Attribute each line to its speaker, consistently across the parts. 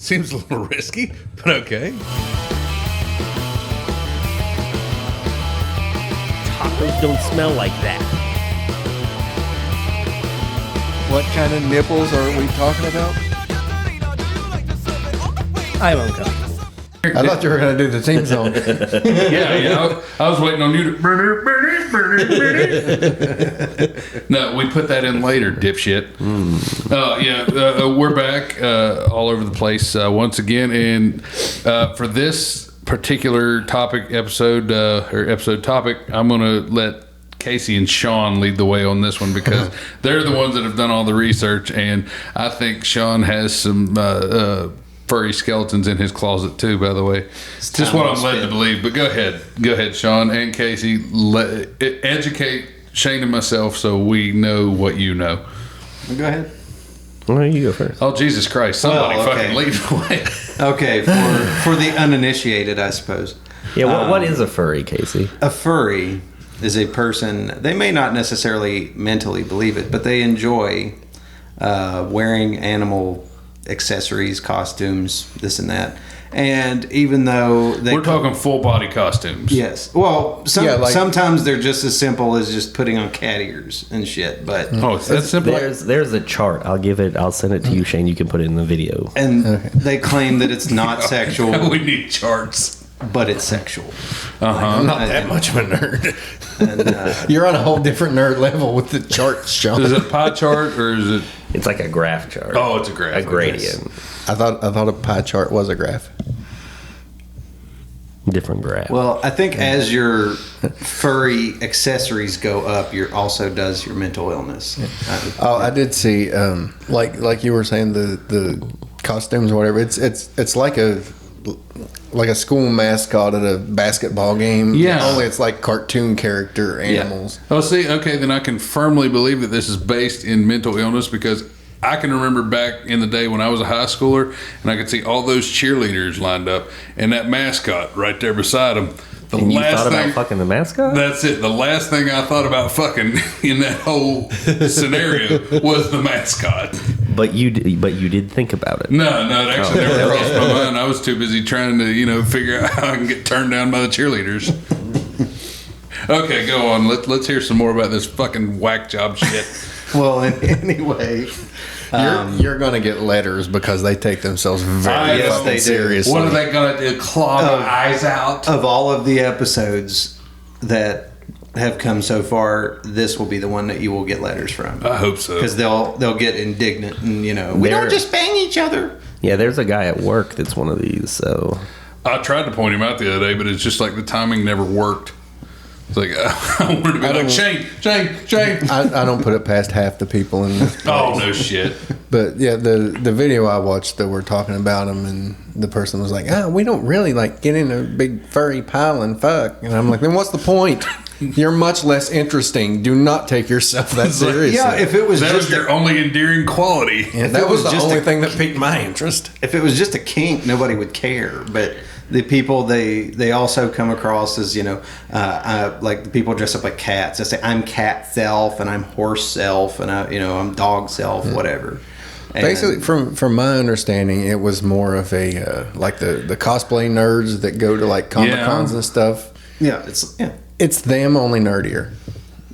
Speaker 1: Seems a little risky, but okay.
Speaker 2: Tacos don't smell like that.
Speaker 3: What kind of nipples are we talking about?
Speaker 2: I'm uncomfortable.
Speaker 3: I thought you were going to do the theme song.
Speaker 1: Yeah, I was waiting on you to. No, we put that in later, dipshit. We're back all over the place once again, and for this particular episode topic, I'm going to let Casey and Sean lead the way on this one because they're the ones that have done all the research, and I think Sean has some furry skeletons in his closet too, by the way. It's just what I'm led to believe, but go ahead, Sean and Casey. Educate Shane and myself so we know what you know.
Speaker 4: Go ahead.
Speaker 2: Well, you go first.
Speaker 1: Oh, Jesus Christ. Somebody fucking lead the way.
Speaker 4: Okay, for the uninitiated, I suppose.
Speaker 2: Yeah, what is a furry, Casey?
Speaker 4: A furry is a person, they may not necessarily mentally believe it, but they enjoy wearing animal accessories, costumes, this and that. And even though
Speaker 1: we're talking full body costumes.
Speaker 4: Yes. Well, sometimes they're just as simple as just putting on cat ears and shit. But
Speaker 1: that's simple.
Speaker 2: There's a chart. I'll send it to you, Shane. You can put it in the video.
Speaker 4: And they claim that it's not sexual.
Speaker 1: We need charts.
Speaker 4: But it's sexual.
Speaker 3: I'm not that much of a nerd. And, you're on a whole different nerd level with the charts, Sean.
Speaker 1: Is it a pie chart or is it?
Speaker 2: It's like a graph chart.
Speaker 1: Oh, it's a graph.
Speaker 2: A gradient.
Speaker 3: I thought a pie chart was a graph.
Speaker 2: Different graph.
Speaker 4: Well, I think as your furry accessories go up, your also does your mental illness.
Speaker 3: I did see, like you were saying, the costumes or whatever. It's like a school mascot at a basketball game.
Speaker 1: Yeah.
Speaker 3: Only it's like cartoon character animals.
Speaker 1: Yeah. Oh, see, okay, then I can firmly believe that this is based in mental illness because I can remember back in the day when I was a high schooler and I could see all those cheerleaders lined up and that mascot right there beside them.
Speaker 2: You thought about fucking the mascot?
Speaker 1: That's it. The last thing I thought about fucking in that whole scenario was the mascot.
Speaker 2: But you did think about it.
Speaker 1: No, it actually never crossed my mind. I was too busy trying to, figure out how I can get turned down by the cheerleaders. Okay, go on. Let's hear some more about this fucking whack job shit.
Speaker 4: Well, anyway,
Speaker 3: you're going to get letters because they take themselves very fucking seriously.
Speaker 1: What are they going to do? Claw the eyes out?
Speaker 4: Of all of the episodes that have come so far, this will be the one that you will get letters from.
Speaker 1: I hope so.
Speaker 4: Because they'll get indignant and, we don't just bang each other.
Speaker 2: Yeah, there's a guy at work that's one of these, so.
Speaker 1: I tried to point him out the other day, but it's just like the timing never worked. It's like, I wanted to be like, Shane.
Speaker 3: I don't put it past half the people in this place.
Speaker 1: Oh, no shit.
Speaker 3: But yeah, the video I watched that we're talking about him, and the person was like, we don't really like get in a big furry pile and fuck. And I'm like, then what's the point? You're much less interesting. Do not take yourself that seriously.
Speaker 4: Yeah, if it was
Speaker 1: that was your only endearing quality.
Speaker 3: If that was the only thing that piqued my interest.
Speaker 4: If it was just a kink, nobody would care. But the people they also come across as like the people dress up like cats. They say I'm cat self and I'm horse self and I'm dog self, whatever. And
Speaker 3: basically, from my understanding, it was more of a like the cosplay nerds that go to like Comic-Cons and stuff.
Speaker 4: Yeah,
Speaker 3: it's them, only nerdier.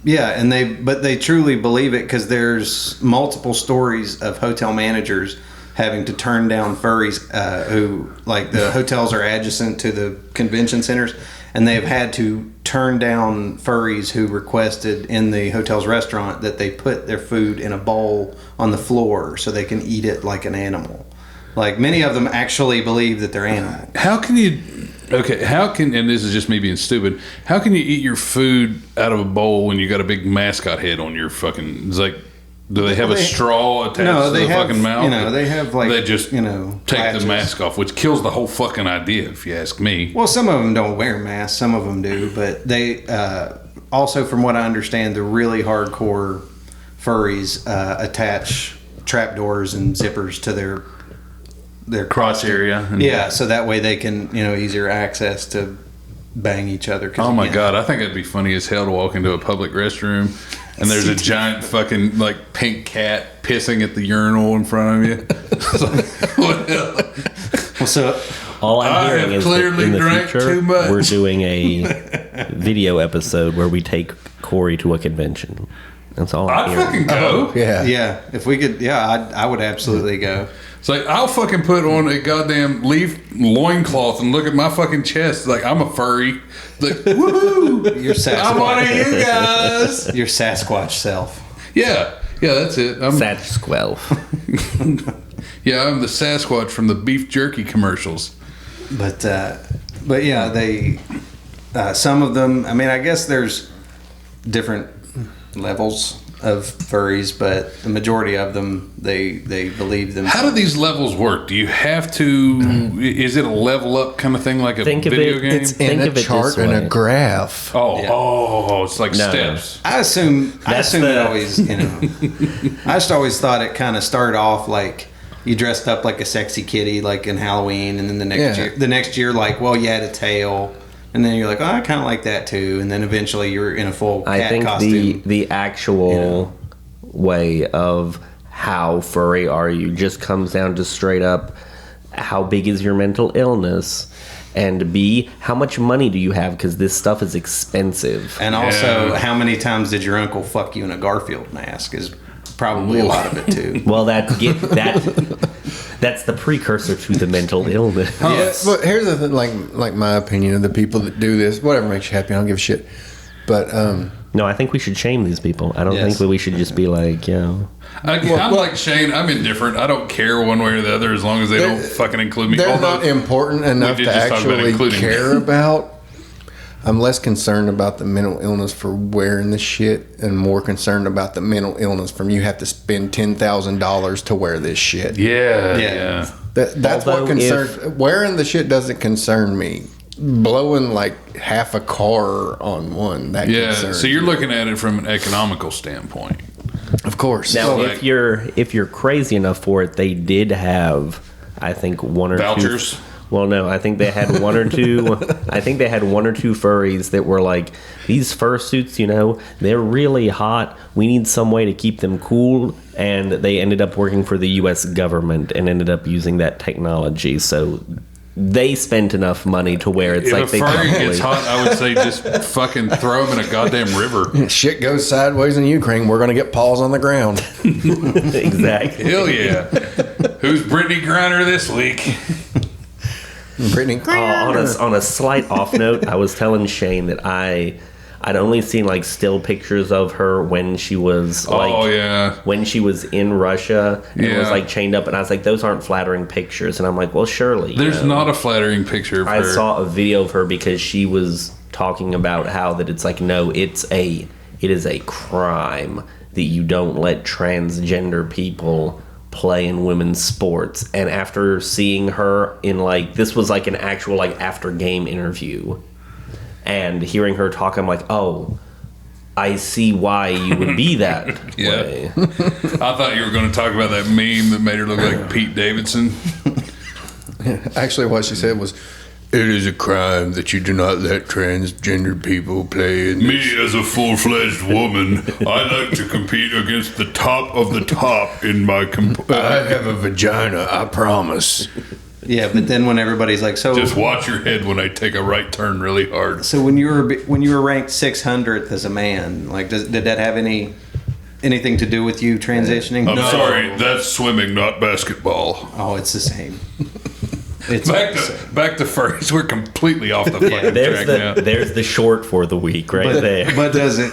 Speaker 4: Yeah, and they truly believe it because there's multiple stories of hotel managers having to turn down furries who, like, the hotels are adjacent to the convention centers, and they've had to turn down furries who requested in the hotel's restaurant that they put their food in a bowl on the floor so they can eat it like an animal. Like, many of them actually believe that they're animals.
Speaker 1: How can, and this is just me being stupid, how can you eat your food out of a bowl when you got a big mascot head on your fucking, it's like, do they have a straw attached to the fucking mouth?
Speaker 4: They have like,
Speaker 1: they just take
Speaker 4: patches.
Speaker 1: the mask off, which kills the whole fucking idea, if you ask me.
Speaker 4: Well, some of them don't wear masks, some of them do, but they also, from what I understand, the really hardcore furries attach trapdoors and zippers to their
Speaker 1: crotch area.
Speaker 4: Yeah, so that way they can, easier access to bang each other.
Speaker 1: Oh my God, I think it'd be funny as hell to walk into a public restroom and there's a giant fucking like pink cat pissing at the urinal in front of you. It's like, what the hell?
Speaker 4: So
Speaker 2: All I'm
Speaker 1: I
Speaker 2: hearing
Speaker 1: have
Speaker 2: is that
Speaker 1: clearly
Speaker 2: in the
Speaker 1: drank
Speaker 2: future,
Speaker 1: too much.
Speaker 2: we're doing a video episode where we take Corey to a convention. That's all I'm
Speaker 1: I'd
Speaker 2: hearing.
Speaker 1: fucking go.
Speaker 3: Yeah.
Speaker 4: if we could, I would absolutely go.
Speaker 1: It's like, I'll fucking put on a goddamn leaf loincloth and look at my fucking chest. Like, I'm a furry. Like, woohoo!
Speaker 4: Your
Speaker 1: I'm one of
Speaker 4: Sasquatch,
Speaker 1: you guys.
Speaker 4: your Sasquatch self.
Speaker 1: Yeah, that's it.
Speaker 2: Sasquatch.
Speaker 1: Yeah, I'm the Sasquatch from the beef jerky commercials.
Speaker 4: But yeah, they some of them. I mean, I guess there's different levels of furries, but the majority of them they believe them.
Speaker 1: How do these levels work? Do you have to? Is it a level up kind of thing, like a
Speaker 2: Think of
Speaker 1: video
Speaker 2: it-
Speaker 1: game?
Speaker 3: It's in
Speaker 2: Think
Speaker 3: a
Speaker 2: of it
Speaker 3: chart
Speaker 2: this
Speaker 3: and a
Speaker 2: way.
Speaker 3: graph.
Speaker 1: It's like
Speaker 2: No.
Speaker 1: steps.
Speaker 4: I assume
Speaker 2: That's
Speaker 4: it
Speaker 2: the-
Speaker 4: always, I just always thought it kind of started off like you dressed up like a sexy kitty, like in Halloween, and then the next year, like, well, you had a tail, and then you're like, oh, I kind of like that too, and then eventually you're in a full cat
Speaker 2: I think
Speaker 4: costume.
Speaker 2: the actual way of how furry are you just comes down to straight up how big is your mental illness, and B, how much money do you have, because this stuff is expensive.
Speaker 4: And also,
Speaker 1: Yeah.
Speaker 4: how many times did your uncle fuck you in a Garfield mask is probably a lot of it too.
Speaker 2: Well, that's the precursor to the mental illness.
Speaker 4: Yes.
Speaker 3: But here's the thing, like my opinion of the people that do this, whatever makes you happy, I don't give a shit. But
Speaker 2: No, I think we should shame these people. I don't
Speaker 4: Yes.
Speaker 2: think that we should just be like,
Speaker 1: I'm like Shane. I'm indifferent. I don't care one way or the other as long as they don't fucking include me.
Speaker 3: they're
Speaker 1: Although,
Speaker 3: not important enough
Speaker 1: did
Speaker 3: to
Speaker 1: just talk about
Speaker 3: actually
Speaker 1: including me.
Speaker 3: care about. I'm less concerned about the mental illness for wearing this shit and more concerned about the mental illness from you have to spend $10,000 to wear this shit.
Speaker 1: Yeah.
Speaker 3: That's
Speaker 2: Although
Speaker 3: what concerns. Wearing the shit doesn't concern me. Blowing like half a car on one, that
Speaker 1: Yeah.
Speaker 3: concerns
Speaker 1: So you're
Speaker 3: me.
Speaker 1: looking at it from an economical standpoint.
Speaker 3: Of course.
Speaker 2: now
Speaker 1: So,
Speaker 2: if you're crazy enough for it, they did have, I think, one or
Speaker 1: Vouchers?
Speaker 2: two. Well, no, I think they had one or two. I think they had one or two furries that were like, these fursuits, they're really hot. We need some way to keep them cool. And they ended up working for the U.S. government and ended up using that technology. So they spent enough money to where it's
Speaker 1: If
Speaker 2: like
Speaker 1: a
Speaker 2: they
Speaker 1: furry
Speaker 2: probably.
Speaker 1: gets hot, I would say just fucking throw them in a goddamn river.
Speaker 3: Shit goes sideways in Ukraine. We're gonna get paws on the ground.
Speaker 2: Exactly.
Speaker 1: Hell yeah. Who's Brittany Griner this week?
Speaker 3: Brittany.
Speaker 2: On a slight off note, I was telling Shane that I'd only seen like still pictures of her when she was like when she was in Russia and was
Speaker 1: Yeah.
Speaker 2: like chained up, and I was like, those aren't flattering pictures, and I'm like, well, surely
Speaker 1: There's not a flattering picture of
Speaker 2: I
Speaker 1: her.
Speaker 2: saw a video of her because she was talking about how that it's like, no, it is a crime that you don't let transgender people play in women's sports. And after seeing her in like, this was like an actual like after game interview, and hearing her talk, I'm like, oh, I see why you would be that
Speaker 1: Yeah.
Speaker 2: way.
Speaker 1: I thought you were going to talk about that meme that made her look like Pete Davidson.
Speaker 3: Actually, what she said was, "It is a crime that you do not let transgender people play in."
Speaker 1: Me, as a full-fledged woman, I like to compete against the top of the top in my...
Speaker 3: I have a vagina. I promise.
Speaker 4: Yeah, but then when everybody's like, so
Speaker 1: Just watch your head when I take a right turn really hard.
Speaker 4: so when you were ranked 600th as a man, like did that have anything to do with you transitioning?
Speaker 1: I'm sorry, that's swimming, not basketball.
Speaker 4: Oh, it's the same. It's
Speaker 1: Back to furries. We're completely off the fucking track now.
Speaker 2: There's the short for the week right there.
Speaker 4: but does it?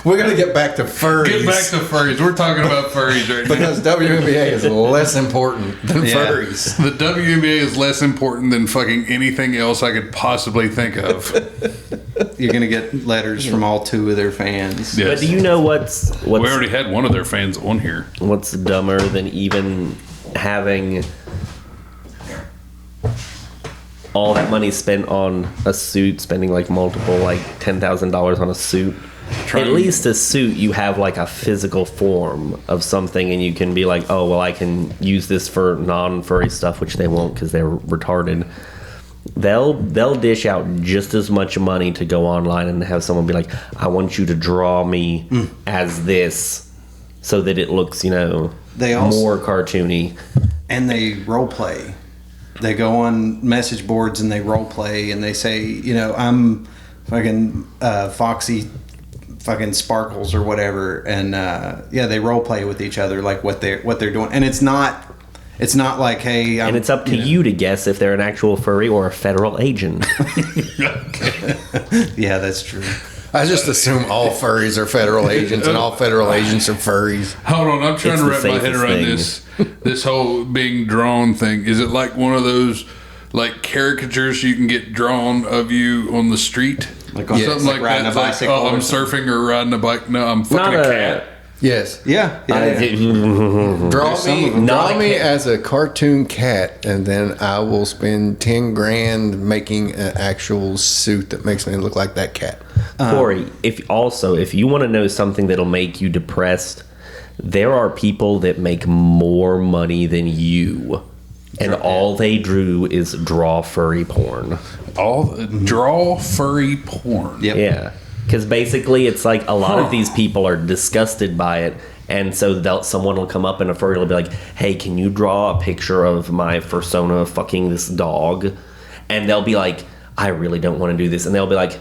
Speaker 3: We're gonna get back to furries.
Speaker 1: Get back to furries. We're talking about furries right now.
Speaker 3: because WNBA is less important than furries.
Speaker 1: The WNBA is less important than fucking anything else I could possibly think of.
Speaker 4: You're gonna get letters from all two of their fans.
Speaker 1: Yes.
Speaker 2: But do you know what's
Speaker 1: We already had one of their fans on here.
Speaker 2: what's dumber than even having all that money spent on a suit, spending like multiple like $10,000 on a suit? At least a suit, you have like a physical form of something, and you can be like, oh well, I can use this for non-furry stuff, which they won't because they're retarded. They'll dish out just as much money to go online and have someone be like, I want you to draw me as this, so that it looks,
Speaker 4: They also-
Speaker 2: more cartoony.
Speaker 4: and they role play. They go on message boards and they role play and they say, you know, I'm fucking Foxy fucking Sparkles or whatever, and they role play with each other like what they're doing, and it's not like, hey,
Speaker 2: and it's up to you to guess if they're an actual furry or a federal agent.
Speaker 4: Yeah, that's true.
Speaker 3: I just assume all furries are federal agents and all federal agents are furries.
Speaker 1: Hold on, I'm trying
Speaker 2: It's
Speaker 1: to
Speaker 2: the
Speaker 1: wrap my head
Speaker 2: safest
Speaker 1: around
Speaker 2: thing.
Speaker 1: this whole being drawn thing. Is it like one of those like caricatures you can get drawn of you on the street?
Speaker 4: Like on-
Speaker 1: something
Speaker 4: like riding
Speaker 1: that.
Speaker 4: a bicycle
Speaker 1: Like, oh,
Speaker 4: or
Speaker 1: I'm surfing or riding a bike. No, I'm fucking a cat.
Speaker 3: Yes.
Speaker 4: Yeah.
Speaker 3: Draw
Speaker 4: some of
Speaker 3: me,
Speaker 4: them.
Speaker 2: Not a
Speaker 3: me
Speaker 2: cat.
Speaker 3: as a cartoon cat, and then I will spend 10 grand making an actual suit that makes me look like that cat.
Speaker 2: Corey, if you want to know something that'll make you depressed, there are people that make more money than you, and all they drew is draw furry porn.
Speaker 1: Draw furry porn.
Speaker 4: Yep.
Speaker 2: Yeah, because basically it's like a lot of these people are disgusted by it, and so someone will come up and a furry will be like, "Hey, can you draw a picture of my fursona fucking this dog?" And they'll be like, "I really don't want to do this," and they'll be like,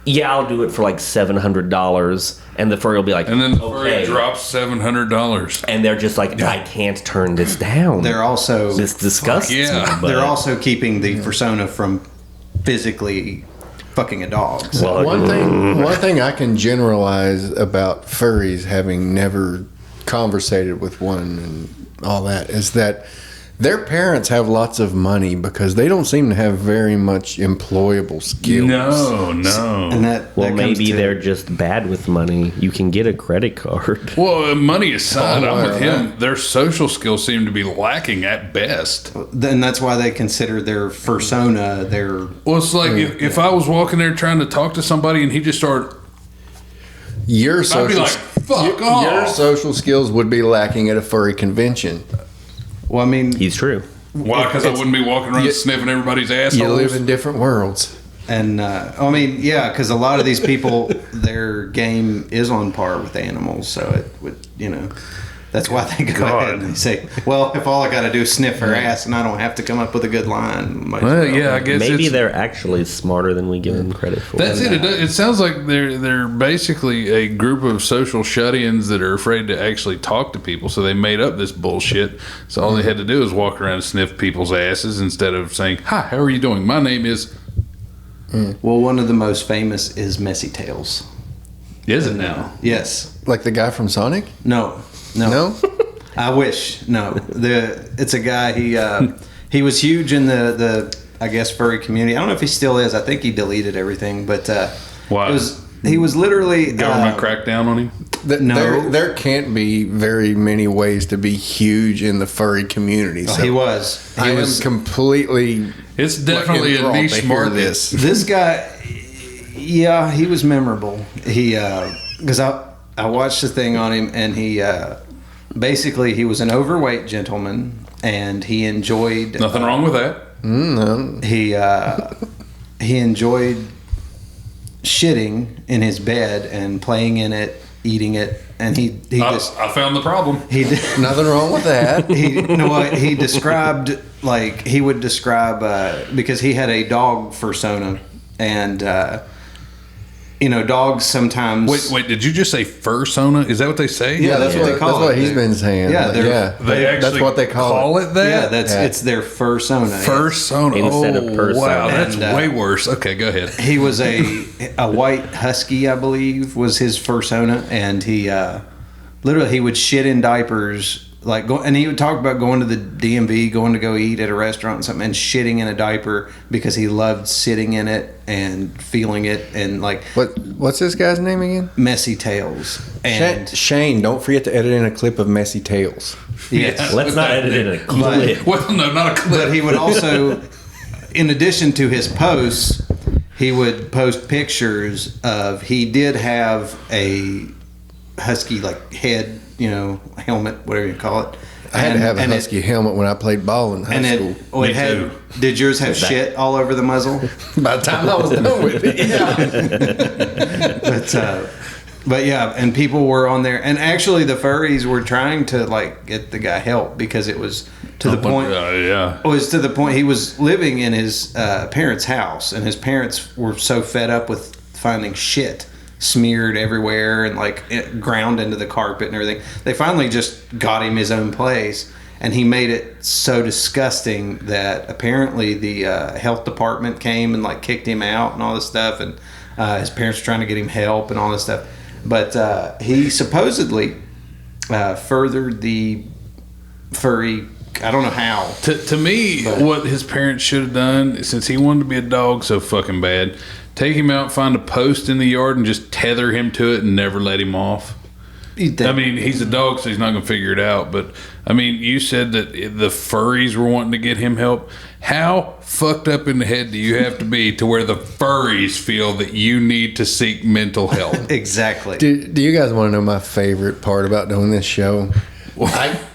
Speaker 2: "Yeah, I'll do it for like $700." And the furry will be like,
Speaker 1: And then the furry
Speaker 2: "Okay."
Speaker 1: drops $700.
Speaker 2: And they're just like, "I can't turn this down."
Speaker 4: They're also
Speaker 2: This disgusts me.
Speaker 1: yeah.
Speaker 2: but-
Speaker 4: they're also keeping the persona from physically fucking a dog. So.
Speaker 2: Well,
Speaker 3: One thing I can generalize about furries, having never conversated with one and all that, is that their parents have lots of money because they don't seem to have very much employable skills.
Speaker 1: No.
Speaker 4: And that
Speaker 2: well,
Speaker 4: that comes
Speaker 2: maybe
Speaker 4: to-
Speaker 2: they're just bad with money. You can get a credit card.
Speaker 1: Well, money aside,
Speaker 3: Oh,
Speaker 1: I'm with
Speaker 3: yeah.
Speaker 1: him. Their social skills seem to be lacking at best.
Speaker 4: Then that's why they consider their persona their.
Speaker 1: Well, it's like if I was walking there trying to talk to somebody and he just started,
Speaker 3: Your
Speaker 1: I'd be
Speaker 3: social,
Speaker 1: like, fuck
Speaker 3: your
Speaker 1: off.
Speaker 3: social skills would be lacking at a furry convention.
Speaker 4: Well, I mean,
Speaker 2: He's true.
Speaker 1: Why? Because I wouldn't be walking around sniffing everybody's assholes.
Speaker 3: You live in different worlds.
Speaker 4: and I mean, yeah, because a lot of these people, their game is on par with animals, so it would, that's why they go ahead and they say, well, if all I got to do is sniff her ass and I don't have to come up with a good line, might as
Speaker 1: Well,
Speaker 4: well.
Speaker 1: yeah, I guess
Speaker 2: Maybe
Speaker 1: it's,
Speaker 2: they're actually smarter than we give them credit for.
Speaker 1: that's it. It sounds like they're basically a group of social shut-ins that are afraid to actually talk to people, so they made up this bullshit. So all they had to do is walk around and sniff people's asses instead of saying, "Hi, how are you doing? My name is."
Speaker 4: Well, one of the most famous is Messy Tails.
Speaker 1: Is it now?
Speaker 4: Yes.
Speaker 3: Like the guy from Sonic?
Speaker 4: No.
Speaker 3: No?
Speaker 4: I wish. No. It's a guy, he was huge in the I guess furry community. I don't know if he still is. I think he deleted everything, but
Speaker 1: Why?
Speaker 4: he was literally
Speaker 1: Government crackdown on him.
Speaker 4: No.
Speaker 3: There can't be very many ways to be huge in the furry community. So
Speaker 4: he was. He
Speaker 3: I
Speaker 4: was
Speaker 3: am completely
Speaker 1: It's definitely a
Speaker 3: enthralled to
Speaker 1: niche
Speaker 3: hear
Speaker 1: market.
Speaker 3: this.
Speaker 4: this guy. Yeah, he was memorable. He because I watched the thing on him, and he basically he was an overweight gentleman, and he enjoyed
Speaker 1: Nothing wrong with that.
Speaker 3: No.
Speaker 4: he enjoyed shitting in his bed and playing in it, eating it, and he just
Speaker 1: I found the problem.
Speaker 4: he did.
Speaker 3: Nothing wrong with that.
Speaker 4: He described he would describe because he had a dog fursona, and dogs sometimes
Speaker 1: Wait, did you just say fursona? Is that what they say?
Speaker 4: Yeah, that's what they call
Speaker 3: That's what
Speaker 4: it.
Speaker 3: he's been saying.
Speaker 4: Yeah,
Speaker 3: Like,
Speaker 4: they're-
Speaker 1: They actually
Speaker 3: that's what they call it.
Speaker 1: it that?
Speaker 4: yeah, that's
Speaker 3: Yeah.
Speaker 4: it's their fursona.
Speaker 1: Fursona.
Speaker 2: Instead of persona.
Speaker 1: Wow, that's
Speaker 4: And,
Speaker 1: way worse. Okay, go ahead.
Speaker 4: He was a white husky, I believe, was his fursona, and he literally he would shit in diapers. And he would talk about going to the DMV, going to go eat at a restaurant and something, and shitting in a diaper because he loved sitting in it and feeling it, and
Speaker 3: What's this guy's name again?
Speaker 4: Messy Tails. And
Speaker 3: Shane, don't forget to edit in a clip of Messy Tails.
Speaker 4: yes,
Speaker 2: Let's not edit in a clip.
Speaker 1: Well, no, not a clip.
Speaker 4: but he would also, in addition to his posts, he would post pictures of. He did have a husky head, helmet, whatever you call it.
Speaker 3: I had to have a husky helmet when I played ball in high
Speaker 4: And
Speaker 3: school.
Speaker 4: it
Speaker 1: Me
Speaker 4: had.
Speaker 1: too.
Speaker 4: Did yours have shit all over the muzzle?
Speaker 3: By the time I was done with it, yeah.
Speaker 4: But yeah, and people were on there, and actually the furries were trying to get the guy help because it was To the point,
Speaker 1: yeah.
Speaker 4: was to the point he was living in his parents' house, and his parents were so fed up with finding shit smeared everywhere and like it ground into the carpet and everything. They finally just got him his own place, and he made it so disgusting that apparently the health department came and like kicked him out and all this stuff, and his parents were trying to get him help and all this stuff. But he supposedly furthered the furry. I don't know how.
Speaker 1: To me, what his parents should have done, since he wanted to be a dog so fucking bad, take him out, find a post in the yard, and just tether him to it and never let him off. I mean, he's a dog, so he's not going to figure it out. But, I mean, you said that the furries were wanting to get him help. How fucked up in the head do you have to be to where the furries feel that you need to seek mental help?
Speaker 4: Exactly.
Speaker 3: Do you guys want to know my favorite part about doing this show?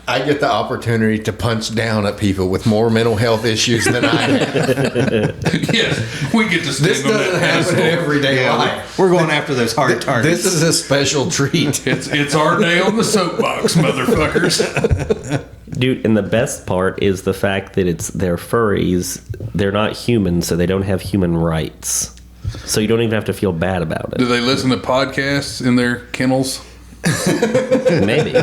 Speaker 3: I get the opportunity to punch down at people with more mental health issues than I have.
Speaker 1: Yes, we get to stand
Speaker 3: This
Speaker 1: on
Speaker 3: doesn't
Speaker 1: that
Speaker 3: happen in
Speaker 1: pedestal.
Speaker 3: everyday life.
Speaker 4: We're going after those hard targets.
Speaker 3: This is a special treat.
Speaker 1: It's our day on the soapbox, motherfuckers.
Speaker 2: Dude, and the best part is the fact that they're furries. They're not human, so they don't have human rights. So you don't even have to feel bad about
Speaker 1: Do
Speaker 2: it.
Speaker 1: they listen to podcasts in their kennels?
Speaker 2: Maybe.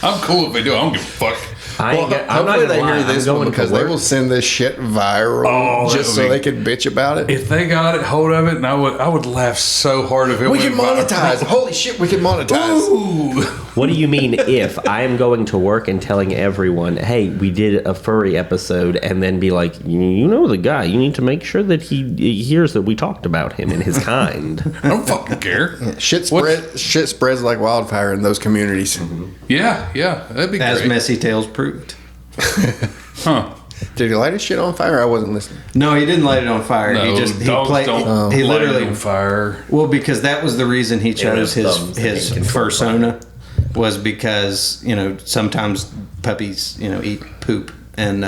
Speaker 1: I'm cool if they do. I don't give a fuck.
Speaker 2: I'm not
Speaker 3: Hopefully
Speaker 2: gonna
Speaker 3: they
Speaker 2: lie,
Speaker 3: hear this
Speaker 2: I'm
Speaker 3: one
Speaker 2: going
Speaker 3: because
Speaker 2: to
Speaker 3: they
Speaker 2: work.
Speaker 3: will send this shit viral
Speaker 1: Oh, that
Speaker 3: just
Speaker 1: would
Speaker 3: so
Speaker 1: be-
Speaker 3: they can bitch about it.
Speaker 1: If they got hold of it, and I would laugh so hard if it
Speaker 3: We
Speaker 1: went
Speaker 3: can monetize. Holy shit, we can monetize.
Speaker 1: Ooh.
Speaker 2: What do you mean if I am going to work and telling everyone, hey, we did a furry episode, and then be like, you know the guy, you need to make sure that he hears that we talked about him and his kind.
Speaker 1: I don't fucking care.
Speaker 3: Shit spreads like wildfire in those communities.
Speaker 1: Yeah, that'd be
Speaker 4: As
Speaker 1: great.
Speaker 4: Messy Tales proved.
Speaker 1: Huh.
Speaker 3: Did he light his shit on fire? I wasn't listening.
Speaker 4: No, he didn't light it on fire.
Speaker 1: No,
Speaker 4: he
Speaker 1: dogs
Speaker 4: played.
Speaker 1: don't
Speaker 4: He
Speaker 1: light it
Speaker 4: literally
Speaker 1: on fire.
Speaker 4: Well, because that was the reason he chose
Speaker 2: have thumbs that
Speaker 4: his
Speaker 2: can control
Speaker 4: fursona, was because sometimes puppies eat poop, and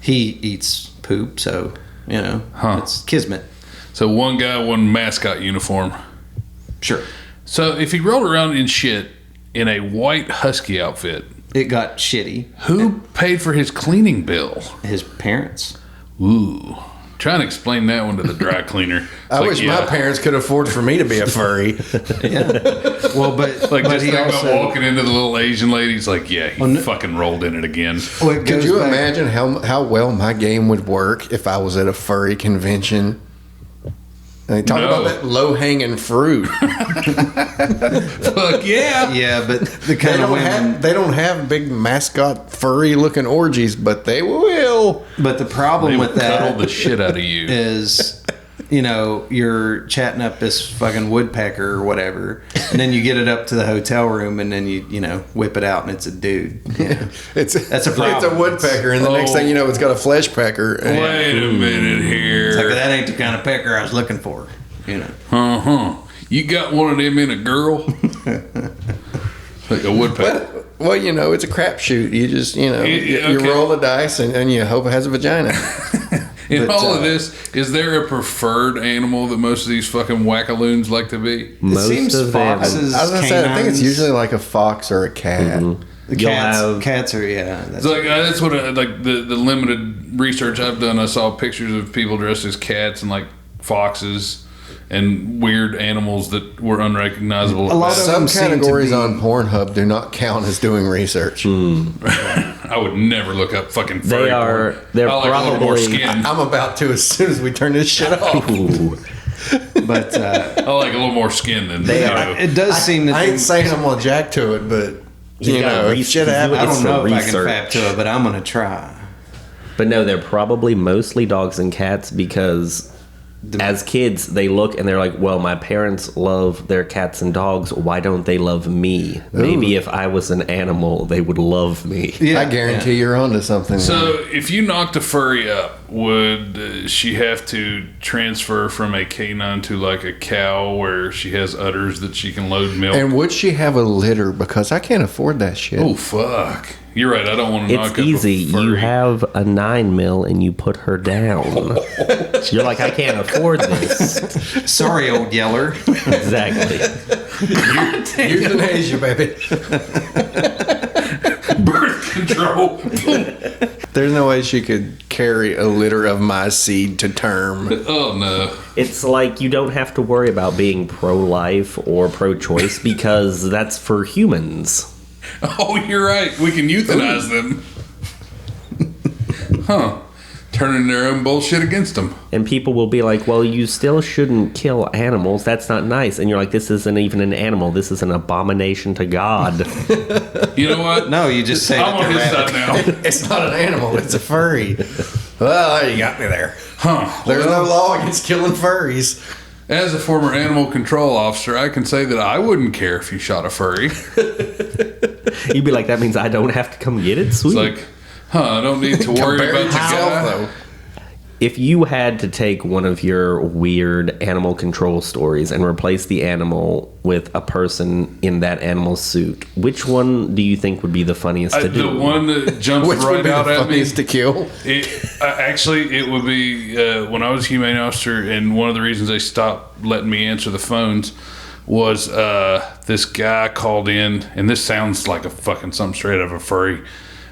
Speaker 4: he eats poop, so it's kismet.
Speaker 1: So one guy, one mascot uniform.
Speaker 4: Sure,
Speaker 1: So if he rolled around in shit in a white husky outfit,
Speaker 4: it got shitty.
Speaker 1: who paid for his cleaning bill?
Speaker 4: His parents.
Speaker 1: Ooh. Trying to explain that one to the dry cleaner. It's
Speaker 3: I
Speaker 1: like,
Speaker 3: wish
Speaker 1: yeah.
Speaker 3: my parents could afford for me to be a furry.
Speaker 4: Well, but
Speaker 1: Like,
Speaker 4: but
Speaker 1: just
Speaker 4: he
Speaker 1: think about
Speaker 4: also.
Speaker 1: walking into the little Asian lady. He's like, yeah, he fucking rolled in it again.
Speaker 4: Well, it
Speaker 3: Could
Speaker 4: goes
Speaker 3: you
Speaker 4: back-
Speaker 3: imagine how well my game would work if I was at a furry convention? And talk
Speaker 1: No.
Speaker 3: about that low-hanging fruit.
Speaker 1: Fuck yeah.
Speaker 4: Yeah, but the
Speaker 3: They
Speaker 4: kind of women.
Speaker 3: they don't have big mascot furry-looking orgies, but they will.
Speaker 4: But the problem
Speaker 1: They
Speaker 4: with
Speaker 1: would cuddle
Speaker 4: that
Speaker 1: the shit out of you.
Speaker 4: is, you're chatting up this fucking woodpecker or whatever, and then you get it up to the hotel room, and then you whip it out, and it's a dude.
Speaker 3: That's
Speaker 4: That's a
Speaker 3: It's
Speaker 4: problem.
Speaker 3: a woodpecker, and the next
Speaker 1: Oh.
Speaker 3: thing you know, it's got a flesh pecker.
Speaker 1: Wait a minute
Speaker 4: It's like,
Speaker 1: here.
Speaker 4: that ain't the kind of pecker I was looking for.
Speaker 1: Uh-huh. You got one of them in a girl? Like a woodpecker.
Speaker 3: Well, it's a crapshoot. You just, you
Speaker 1: okay.
Speaker 3: roll the dice and you hope it has a vagina.
Speaker 1: In
Speaker 4: But,
Speaker 1: all of this, is there a preferred animal that most of these fucking wackaloons like to be?
Speaker 2: Most
Speaker 4: seems
Speaker 2: of them.
Speaker 4: foxes-
Speaker 3: I was gonna say, I think it's
Speaker 4: Canines.
Speaker 3: usually like a fox or a cat.
Speaker 4: The
Speaker 2: You'll
Speaker 4: cats,
Speaker 2: have-
Speaker 4: cats are That's
Speaker 1: It's like that's what like the limited research I've done. I saw pictures of people dressed as cats and like foxes and weird animals that were unrecognizable.
Speaker 4: A lot of
Speaker 3: Some
Speaker 4: them seem to
Speaker 3: categories
Speaker 4: be-
Speaker 3: on Pornhub do not count as doing research.
Speaker 1: I would never look up fucking furry porn.
Speaker 2: They're
Speaker 1: I like a little more
Speaker 2: probably-
Speaker 1: skin.
Speaker 3: I'm about to as soon as we turn this shit off.
Speaker 2: Ooh.
Speaker 4: But
Speaker 1: I like a little more skin than
Speaker 2: They
Speaker 1: you
Speaker 2: are-
Speaker 1: know.
Speaker 4: it does seem that
Speaker 3: I ain't saying I'm gonna jack to it, but
Speaker 2: You gotta
Speaker 3: if shit
Speaker 2: do it.
Speaker 3: happens.
Speaker 4: I
Speaker 2: It's
Speaker 4: don't know
Speaker 2: for
Speaker 4: if I can
Speaker 2: research.
Speaker 4: fap to it, but I'm gonna try.
Speaker 2: But no, they're probably mostly dogs and cats because as kids, they look and they're like, well, my parents love their cats and dogs. Why don't they love me? Maybe if I was an animal, they would love me.
Speaker 4: Yeah,
Speaker 3: I guarantee you're onto something.
Speaker 1: So, if you knocked a furry up, would she have to transfer from a canine to like a cow where she has udders that she can load milk?
Speaker 3: and would she have a litter? Because I can't afford that shit.
Speaker 1: Oh, fuck. You're right. I don't want to knock
Speaker 2: It's
Speaker 1: up
Speaker 2: easy.
Speaker 1: a furry.
Speaker 2: You have a 9 mil and you put her down. You're like, I can't afford this.
Speaker 4: Sorry, old yeller.
Speaker 2: Exactly.
Speaker 3: Euthanasia, baby.
Speaker 1: birth control.
Speaker 3: There's no way she could carry a litter of my seed to term.
Speaker 1: Oh no.
Speaker 2: It's like you don't have to worry about being pro-life or pro-choice because that's for humans.
Speaker 1: Oh, you're right. We can euthanize them. Huh. Turning their own bullshit against them.
Speaker 2: And people will be like, well, you still shouldn't kill animals. That's not nice. And you're like, this isn't even an animal. This is an abomination to God.
Speaker 1: You know what?
Speaker 4: No, you just say
Speaker 1: I'm
Speaker 4: that
Speaker 1: on
Speaker 4: to
Speaker 1: his
Speaker 4: rabbit.
Speaker 1: side now.
Speaker 3: It's not an animal, it's a furry. Well, you got me there.
Speaker 1: Huh.
Speaker 3: There's no law against killing furries.
Speaker 1: As a former animal control officer, I can say that I wouldn't care if you shot a furry.
Speaker 2: You'd be like, that means I don't have to come get it? Sweet.
Speaker 1: It's like, I don't need to worry about the guy.
Speaker 3: Though.
Speaker 2: If you had to take one of your weird animal control stories and replace the animal with a person in that animal suit, which one do you think would be the funniest to do?
Speaker 1: The one that jumps
Speaker 3: Which would
Speaker 1: right
Speaker 3: be
Speaker 1: out
Speaker 3: the
Speaker 1: at me.
Speaker 3: funniest to kill?
Speaker 1: Actually, it would be when I was a humane officer, and one of the reasons they stopped letting me answer the phones was this guy called in, and this sounds like a fucking something straight out of a furry.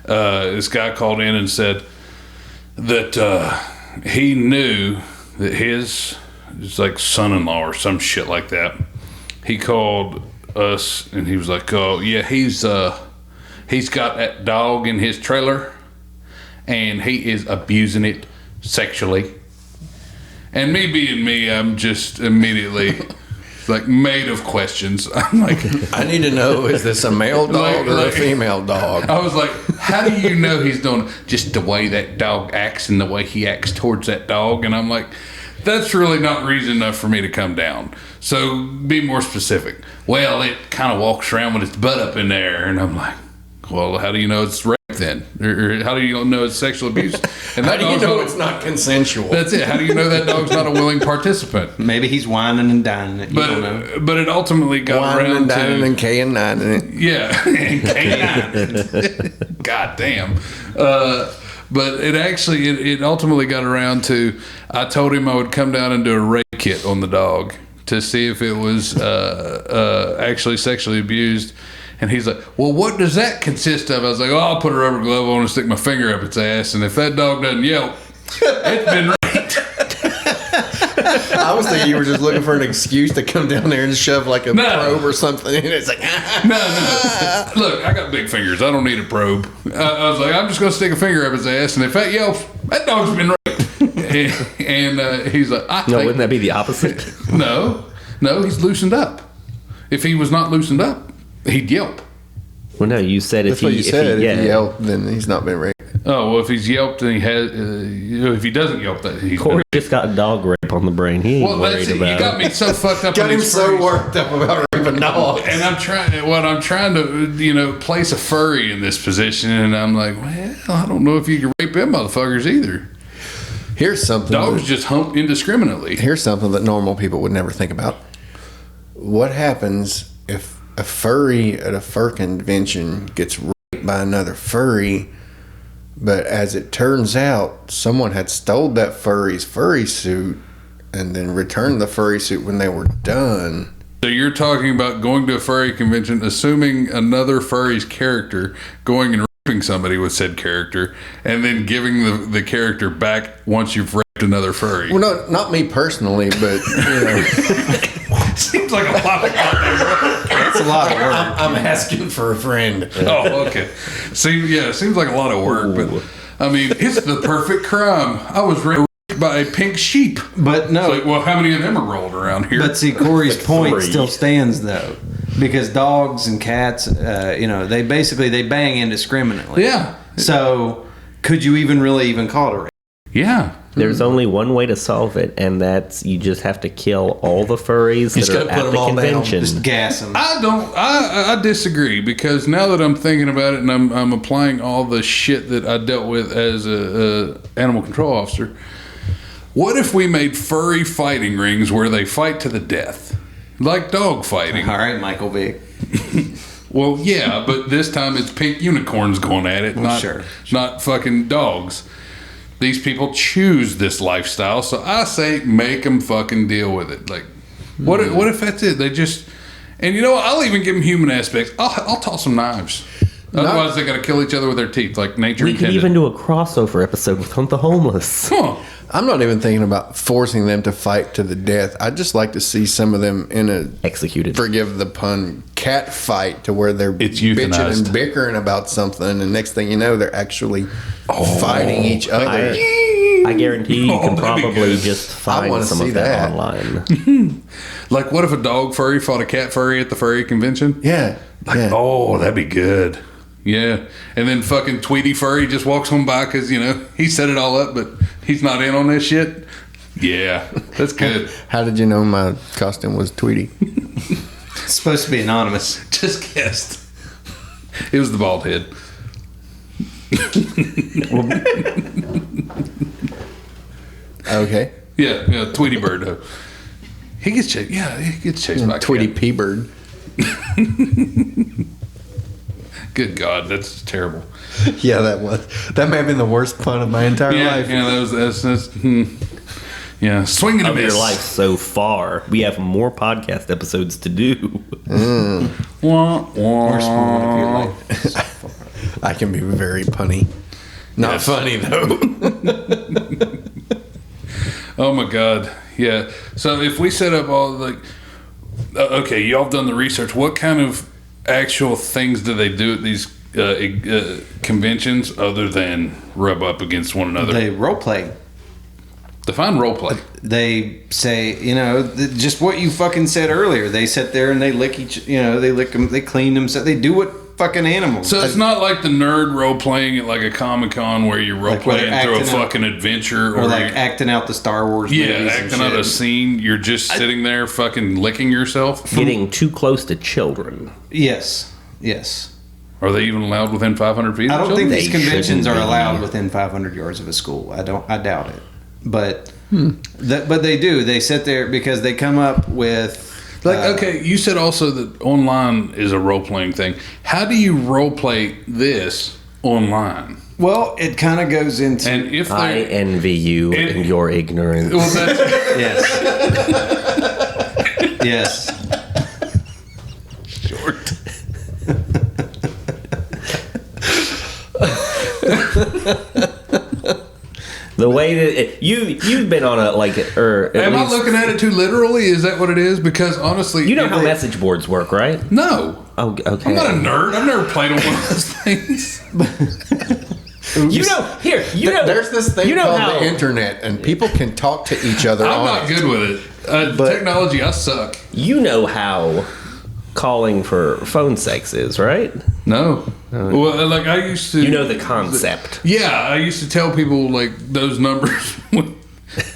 Speaker 1: This guy called in and said that he knew that his like son-in-law or some shit like that. He called us and he was like, "Oh yeah, he's got that dog in his trailer, and he is abusing it sexually." And me being me, I'm just immediately like made of questions. I'm like,
Speaker 3: I need to know, is this a male dog or a female dog?
Speaker 1: I was like, how do you know he's doing it? Just the way that dog acts and the way he acts towards that dog? And I'm like, that's really not reason enough for me to come down. So be more specific. Well, it kind of walks around with its butt up in there. And I'm like, well, how do you know it's rape then? Or how do you know it's sexual abuse? And
Speaker 3: How
Speaker 1: that
Speaker 3: do you
Speaker 1: dog's
Speaker 3: know
Speaker 1: not-
Speaker 3: it's not consensual?
Speaker 1: That's it. How do you know that dog's not a willing participant?
Speaker 4: Maybe he's whining and dining it. You don't know.
Speaker 1: But it ultimately got
Speaker 3: Whining
Speaker 1: around
Speaker 3: and dining
Speaker 1: to
Speaker 3: and K and nine in it.
Speaker 1: yeah, and K9. God damn. But it actually it ultimately got around to I told him I would come down and do a rape kit on the dog to see if it was actually sexually abused. And he's like, well, what does that consist of? I was like, oh, I'll put a rubber glove on and stick my finger up its ass. And if that dog doesn't yelp, it's been raped.
Speaker 3: I was thinking you were just looking for an excuse to come down there and shove like a
Speaker 1: No.
Speaker 3: probe or something. And it's like,
Speaker 1: No. Look, I got big fingers. I don't need a probe. I was like, I'm just going to stick a finger up its ass. And if that yelps, that dog's been raped. and he's like,
Speaker 2: No, wouldn't that be the opposite?
Speaker 1: No, he's loosened up. If he was not loosened up, he'd yelp.
Speaker 2: Well, no, you said
Speaker 3: that's what you said.
Speaker 2: yeah.
Speaker 3: If he yelped, then he's not been raped.
Speaker 1: Oh, well, if he's yelped and he has, if he doesn't yelp, that he's
Speaker 2: Corey just got dog rape on the brain. He ain't
Speaker 1: well, that's
Speaker 2: worried
Speaker 1: it. You
Speaker 2: about
Speaker 1: got
Speaker 2: it.
Speaker 1: me so fucked up.
Speaker 3: Got
Speaker 1: on
Speaker 3: him
Speaker 1: these
Speaker 3: so
Speaker 1: furries.
Speaker 3: worked up about raping dogs.
Speaker 1: And I'm trying to, place a furry in this position, and I'm like, well, I don't know if you can rape them motherfuckers either.
Speaker 3: Here's something.
Speaker 1: Dogs just hump indiscriminately.
Speaker 3: Here's something that normal people would never think about. What happens if a furry at a fur convention gets raped by another furry, but as it turns out, someone had stole that furry's furry suit and then returned the furry suit when they were done?
Speaker 1: So you're talking about going to a furry convention, assuming another furry's character, going and raping somebody with said character, and then giving the character back once you've raped another furry.
Speaker 3: Well, no, not me personally, but
Speaker 1: Seems like a lot of
Speaker 4: That's a lot of work.
Speaker 3: I'm asking for a friend.
Speaker 1: Oh, okay. See, yeah, it seems like a lot of work, but I mean, it's the perfect crime. I was raped by a pink sheep.
Speaker 4: But no,
Speaker 1: It's like, well, how many of them are rolled around here?
Speaker 4: but see, Corey's point
Speaker 2: 3.
Speaker 4: still stands though, because dogs and cats, they bang indiscriminately.
Speaker 1: Yeah.
Speaker 4: So could you really call it a rape?
Speaker 1: Yeah.
Speaker 2: There's only one way to solve it, and that's you just have to kill all the furries
Speaker 3: just
Speaker 2: that are
Speaker 3: gotta put
Speaker 2: at
Speaker 3: them
Speaker 2: the
Speaker 3: all down.
Speaker 2: convention.
Speaker 4: Just gas them.
Speaker 1: I disagree, because now that I'm thinking about it and I'm applying all the shit that I dealt with as a animal control officer, what if we made furry fighting rings where they fight to the death? Like dog fighting.
Speaker 4: All right, Michael Vick.
Speaker 1: Well, yeah, but this time it's pink unicorns going at it, not fucking dogs. These people choose this lifestyle, so I say make them fucking deal with it. Like, what if that's it? They just, and I'll even give them human aspects. I'll toss some knives. Otherwise, they got to kill each other with their teeth, like nature
Speaker 2: We could
Speaker 1: intended.
Speaker 2: even do a crossover episode with Hunt the Homeless.
Speaker 1: Huh.
Speaker 3: I'm not even thinking about forcing them to fight to the death. I'd just like to see some of them in a,
Speaker 2: Executed.
Speaker 3: forgive the pun, cat fight to where they're
Speaker 1: It's
Speaker 3: bitching
Speaker 1: euthanized.
Speaker 3: and bickering about something, and next thing you know, they're actually fighting each other.
Speaker 2: I guarantee you can
Speaker 1: that'd be
Speaker 2: probably
Speaker 1: good.
Speaker 2: just
Speaker 3: I
Speaker 2: find
Speaker 3: wanna
Speaker 2: some
Speaker 3: see
Speaker 2: of that
Speaker 3: that.
Speaker 2: online.
Speaker 1: Like, what if a dog furry fought a cat furry at the furry convention?
Speaker 3: Yeah. Yeah.
Speaker 1: Oh, that'd be good. Yeah. And then fucking Tweety Furry just walks home by because, he set it all up, but he's not in on this shit. Yeah. That's good.
Speaker 3: How did you know my costume was Tweety?
Speaker 4: It's supposed to be anonymous.
Speaker 1: Just guessed. It was the bald head.
Speaker 3: Okay.
Speaker 1: Yeah, Tweety Bird. He gets chased. Yeah, he gets chased by a
Speaker 3: Tweety
Speaker 1: cat.
Speaker 3: P-Bird.
Speaker 1: Good God, that's terrible.
Speaker 3: Yeah, that may have been the worst pun of my entire
Speaker 1: Yeah,
Speaker 3: life.
Speaker 1: yeah, yeah. Swing and a
Speaker 2: Of your
Speaker 1: miss.
Speaker 2: life so far. We have more podcast episodes to do.
Speaker 1: Wah, wah.
Speaker 4: Worst one of your life.
Speaker 3: I can be very punny. Not
Speaker 1: Yes.
Speaker 3: funny though.
Speaker 1: Oh my God, yeah. So if we set up all okay, y'all have done the research. What kind of actual things do they do at these conventions other than rub up against one another?
Speaker 4: They role play.
Speaker 1: Define role play.
Speaker 4: They say, just what you fucking said earlier. They sit there and they lick they lick them, they clean themselves. They do what fucking animals.
Speaker 1: So it's not like the nerd role playing at like a Comic Con where you're role
Speaker 4: Like where
Speaker 1: playing
Speaker 4: they're
Speaker 1: through a
Speaker 4: acting out-
Speaker 1: fucking adventure
Speaker 4: or like
Speaker 1: you're-
Speaker 4: acting out the Star Wars movies and
Speaker 1: acting out
Speaker 4: shit.
Speaker 1: a scene. You're just sitting there fucking licking yourself.
Speaker 2: Getting too close to children.
Speaker 4: Yes.
Speaker 1: Are they even allowed within 500 feet?
Speaker 4: I
Speaker 1: of
Speaker 4: don't think
Speaker 1: children?
Speaker 2: They
Speaker 4: these conventions
Speaker 2: shouldn't
Speaker 4: are
Speaker 2: be.
Speaker 4: allowed within 500 yards of a school. I doubt it. But but they do. They sit there because they come up with
Speaker 1: Okay, you said also that online is a role playing thing. How do you role play this online?
Speaker 4: Well, it kind of goes into
Speaker 1: And if
Speaker 2: I
Speaker 1: they
Speaker 2: envy you and your ignorance.
Speaker 1: well, that's,
Speaker 4: yes.
Speaker 1: short.
Speaker 2: The way that you've been on a or at
Speaker 1: Am I
Speaker 2: least,
Speaker 1: looking at it too literally? Is that what it is? Because honestly,
Speaker 2: you know
Speaker 1: if
Speaker 2: how
Speaker 1: they-
Speaker 2: message boards work, right?
Speaker 1: No,
Speaker 2: Oh, okay.
Speaker 1: I'm not a nerd. I've never played on one of those things.
Speaker 3: There's this thing
Speaker 2: you know
Speaker 3: called
Speaker 2: how-
Speaker 3: the internet, and people can talk to each other
Speaker 1: I'm
Speaker 3: on
Speaker 1: not
Speaker 3: it.
Speaker 1: good with it. Technology, I suck.
Speaker 2: You know how calling for phone sex is, right?
Speaker 1: No. Well, like I used to.
Speaker 2: You know the concept.
Speaker 1: Yeah, I used to tell people like those numbers.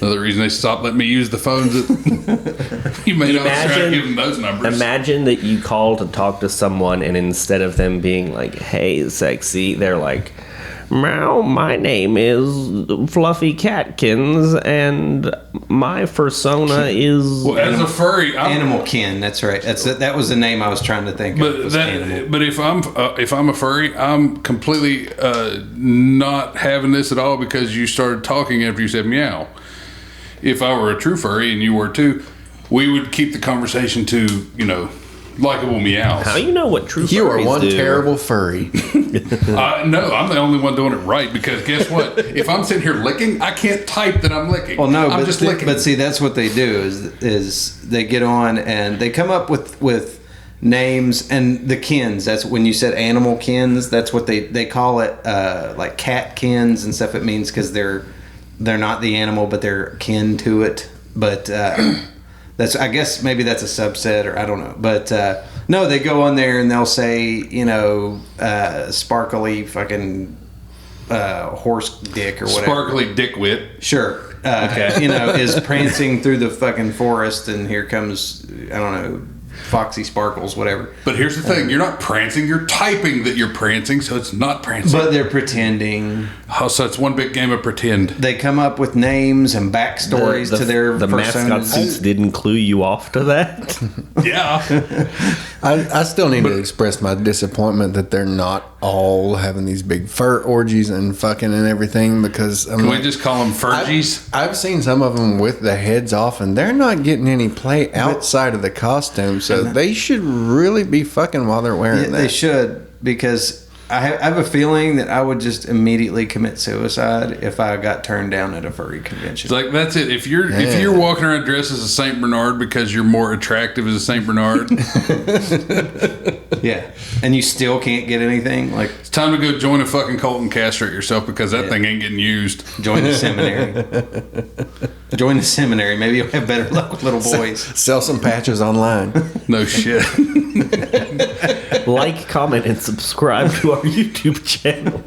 Speaker 1: Another reason they stopped letting me use the phones that you made out trying to give them those numbers.
Speaker 2: Imagine that you call to talk to someone, and instead of them being like, "Hey, sexy," they're like, "Meow, my name is Fluffy Catkins, and my persona is."
Speaker 1: Well, as a furry, I'm,
Speaker 4: Animal kin. That's right. That was the name I was trying to think of.
Speaker 1: but
Speaker 4: was animal.
Speaker 1: that, but if I'm a furry, I'm completely not having this at all because you started talking after you said meow. If I were a true furry and you were too, we would keep the conversation to likable meows.
Speaker 2: How you know what true
Speaker 3: You are
Speaker 2: furries
Speaker 3: one
Speaker 2: do?
Speaker 3: terrible furry.
Speaker 1: No, I'm the only one doing it right because guess what? If I'm sitting here licking, I can't type that I'm licking.
Speaker 4: Well, no,
Speaker 1: I'm
Speaker 4: but
Speaker 1: just licking.
Speaker 4: But see, that's what they do is they get on and they come up with names and the kins. That's when you said animal kins. That's what they call it, like cat kins and stuff. It means because they're not the animal, but they're kin to it. But that's, I guess maybe that's a subset, or I don't know. But no, they go on there and they'll say, sparkly fucking horse dick or whatever.
Speaker 1: Sparkly dickwit.
Speaker 4: Sure. Is prancing through the fucking forest, and here comes, I don't know, Foxy Sparkles, whatever.
Speaker 1: But here's the thing: you're not prancing; you're typing that you're prancing, so it's not prancing.
Speaker 4: But they're pretending.
Speaker 1: Oh, so it's one big game of pretend.
Speaker 4: They come up with names and backstories to their
Speaker 2: the mascot
Speaker 4: personas.
Speaker 2: suits didn't clue you off to that.
Speaker 1: Yeah.
Speaker 3: I still need to express my disappointment that they're not all having these big fur orgies and fucking and everything because
Speaker 1: Can we just call them furgies?
Speaker 3: I've seen some of them with the heads off and they're not getting any play outside of the costume, so they should really be fucking while they're wearing
Speaker 4: Yeah,
Speaker 3: that.
Speaker 4: they should, because I have a feeling that I would just immediately commit suicide if I got turned down at a furry convention.
Speaker 1: It's like, that's it. If you're walking around dressed as a Saint Bernard because you're more attractive as a Saint Bernard,
Speaker 4: Yeah, and you still can't get anything. Like,
Speaker 1: it's time to go join a fucking cult and castrate yourself because that thing ain't getting used.
Speaker 4: join the seminary. Join the seminary. Maybe you'll have better luck with little boys.
Speaker 3: Sell some patches online.
Speaker 1: No shit.
Speaker 2: Like, comment, and subscribe to our YouTube channel.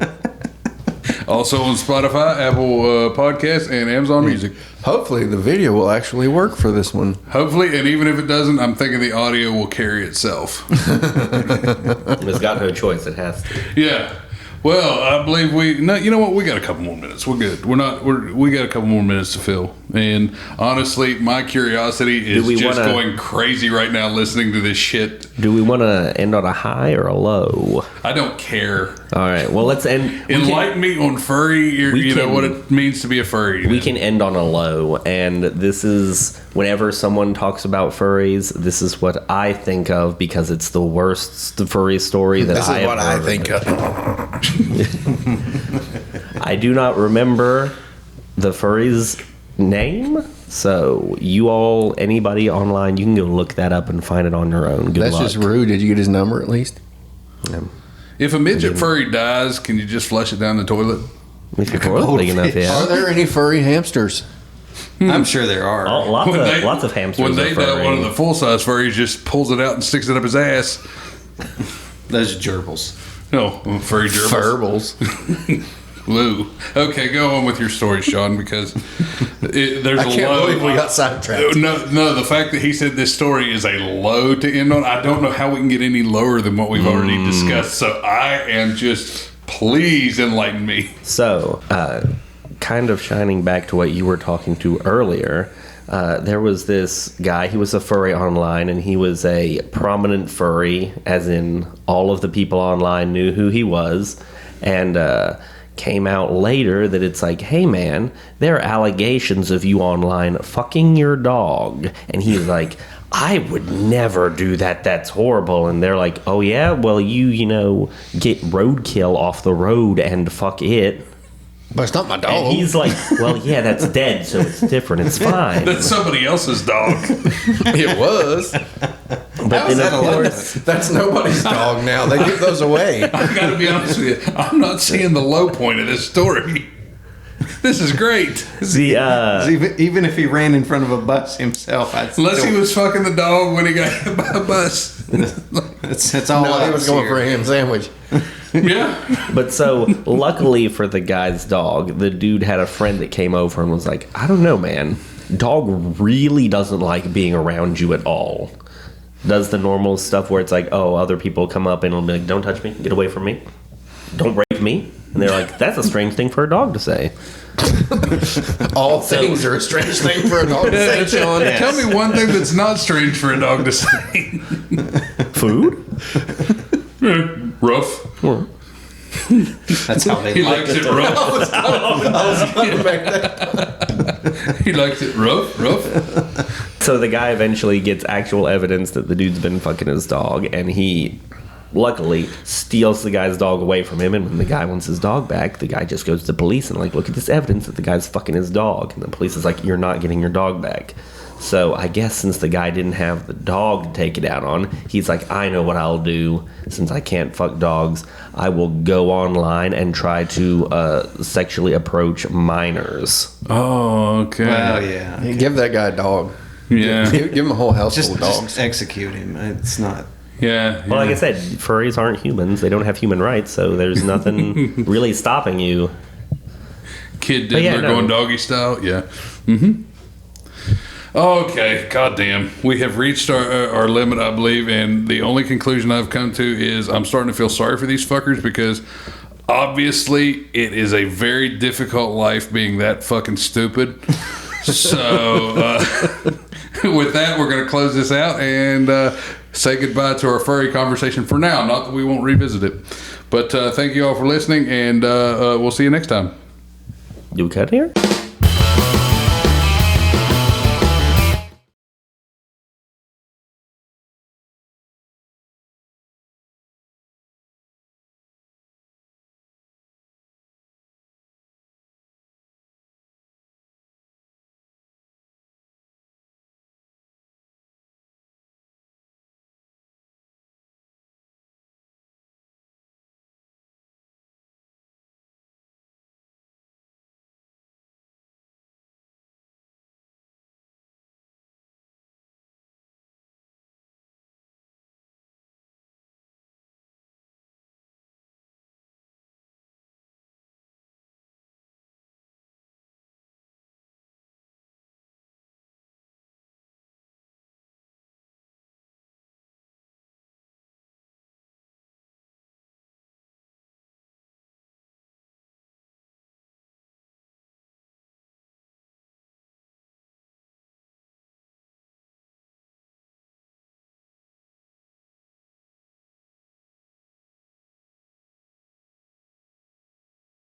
Speaker 1: Also on Spotify, Apple Podcasts, and Amazon Music.
Speaker 3: Hopefully the video will actually work for this one.
Speaker 1: Hopefully, and even if it doesn't, I'm thinking the audio will carry itself.
Speaker 2: It's got no choice. It has to.
Speaker 1: Yeah. Well, I believe you know what? We got a couple more minutes. We're good. We got a couple more minutes to fill. And honestly, my curiosity is just going crazy right now listening to this shit.
Speaker 2: Do we want to end on a high or a low?
Speaker 1: I don't care.
Speaker 2: All right. Well, let's end.
Speaker 1: Enlighten me on furry, you know what it means to be a furry.
Speaker 2: We can end on a low. And this is, whenever someone talks about furries, this is what I think of because it's the worst furry story that I have heard.
Speaker 3: This is what I think of.
Speaker 2: I do not remember the furry's name, so anybody online, you can go look that up and find it on your own. Good
Speaker 3: That's
Speaker 2: luck.
Speaker 3: just rude. Did you get his number at least?
Speaker 1: If a midget furry dies, can you just flush it down the toilet?
Speaker 2: If your toilet big enough,
Speaker 3: Are
Speaker 2: yeah.
Speaker 3: there any furry hamsters?
Speaker 4: I'm sure there are.
Speaker 2: Lots of hamsters.
Speaker 1: When they
Speaker 2: are
Speaker 1: die,
Speaker 2: furry.
Speaker 1: one of the full-size furries just pulls it out and sticks it up his ass.
Speaker 4: Those are gerbils.
Speaker 1: No, furry gerbils.
Speaker 3: Furbals.
Speaker 1: Woo. Okay, go on with your story, Sean, because there's
Speaker 3: I
Speaker 1: a
Speaker 3: can't
Speaker 1: low.
Speaker 3: believe we got sidetracked.
Speaker 1: No, the fact that he said this story is a low to end on, I don't know how we can get any lower than what we've already discussed. So I am just, please enlighten me.
Speaker 2: So, kind of shining back to what you were talking to earlier, there was this guy, he was a furry online, and he was a prominent furry, as in all of the people online knew who he was, and came out later that it's like, hey man, there are allegations of you online fucking your dog. And he's like, I would never do that, that's horrible. And they're like, oh yeah, well you know, get roadkill off the road and fuck it.
Speaker 3: But it's not my dog.
Speaker 2: And he's like, well, yeah, that's dead, so it's different. It's fine.
Speaker 1: That's somebody else's dog.
Speaker 3: It was.
Speaker 2: But then, of course,
Speaker 3: That's nobody's dog now. They give those away.
Speaker 1: I gotta be honest with you, I'm not seeing the low point of this story. This is great.
Speaker 4: Even if he ran in front of a bus himself,
Speaker 1: Unless he was fucking the dog when he got hit by a bus.
Speaker 4: That's all.
Speaker 3: No, he was going for a ham sandwich.
Speaker 1: Yeah.
Speaker 2: but so luckily for the guy's dog, the dude had a friend that came over and was like, I don't know, man. Dog really doesn't like being around you at all. Does the normal stuff where it's like, oh, other people come up and will be like, don't touch me, get away from me, don't break me. And they're like, that's a strange thing for a dog to say.
Speaker 3: All things are a strange thing for a dog to say, Sean.
Speaker 4: Yes.
Speaker 1: Tell me one thing that's not strange for a dog to say.
Speaker 2: Food?
Speaker 1: Rough.
Speaker 4: That's how they
Speaker 1: He
Speaker 4: like
Speaker 1: likes it rough. He likes it rough.
Speaker 2: So the guy eventually gets actual evidence that the dude's been fucking his dog, and he luckily steals the guy's dog away from him. And when the guy wants his dog back, the guy just goes to the police and like, look at this evidence that the guy's fucking his dog. And the police is like, you're not getting your dog back. So I guess since the guy didn't have the dog to take it out on, he's like, I know what I'll do. Since I can't fuck dogs, I will go online and try to sexually approach minors.
Speaker 1: Oh, okay.
Speaker 4: Well, yeah.
Speaker 3: Hey, give that guy a dog.
Speaker 1: Yeah.
Speaker 3: Give him a whole house full of dogs.
Speaker 4: Just execute him. It's not.
Speaker 1: Yeah.
Speaker 2: Well, like I said, furries aren't humans. They don't have human rights, so there's nothing really stopping you.
Speaker 1: Kid
Speaker 2: But yeah,
Speaker 1: Diddler
Speaker 2: no.
Speaker 1: going doggy style. Yeah. Mm-hmm. Okay. Goddamn. We have reached our limit, I believe, and the only conclusion I've come to is I'm starting to feel sorry for these fuckers because obviously it is a very difficult life being that fucking stupid. So with that, we're going to close this out and say goodbye to our furry conversation for now. Not that we won't revisit it. But thank you all for listening, and we'll see you next time.
Speaker 2: You cut here?